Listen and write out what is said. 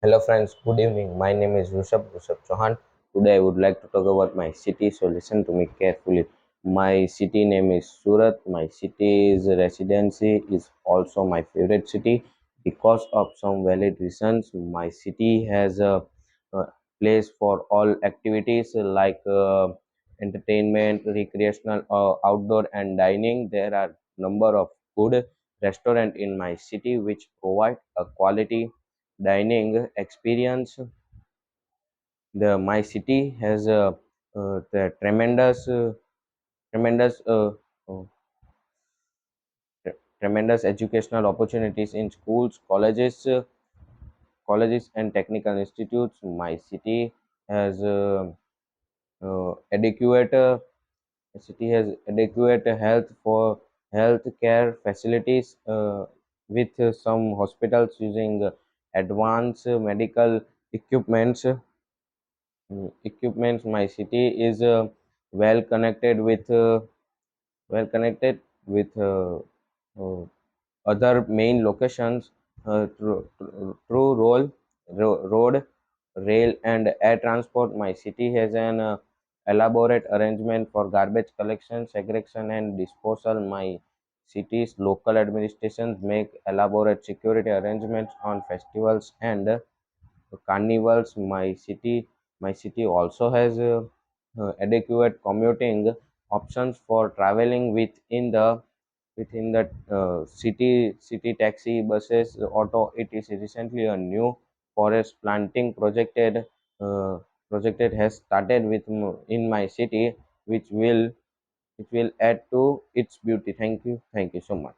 Hello friends, good evening. My name is Rushabh Chauhan. Today I would like to talk about my city, so listen to me carefully. My city name is Surat. My city's residency is also my favorite city because of some valid reasons. My city has a place for all activities like entertainment, recreational, outdoor and dining. There are number of good restaurant in my city which provide a quality dining experience. The my city has the tremendous uh, tremendous educational opportunities in schools, colleges and technical institutes. My city has adequate the city has adequate health care facilities with some hospitals using advanced medical equipments. Equipments. My city is well connected with well connected with uh, other main locations through road, rail, and air transport. My city has an elaborate arrangement for garbage collection, segregation, and disposal. My city's local administrations make elaborate security arrangements on festivals and carnivals. My city also has adequate commuting options for traveling within the city taxi buses auto. It is recently a new forest planting uh, projected has started in my city, which will add to its beauty. Thank you so much.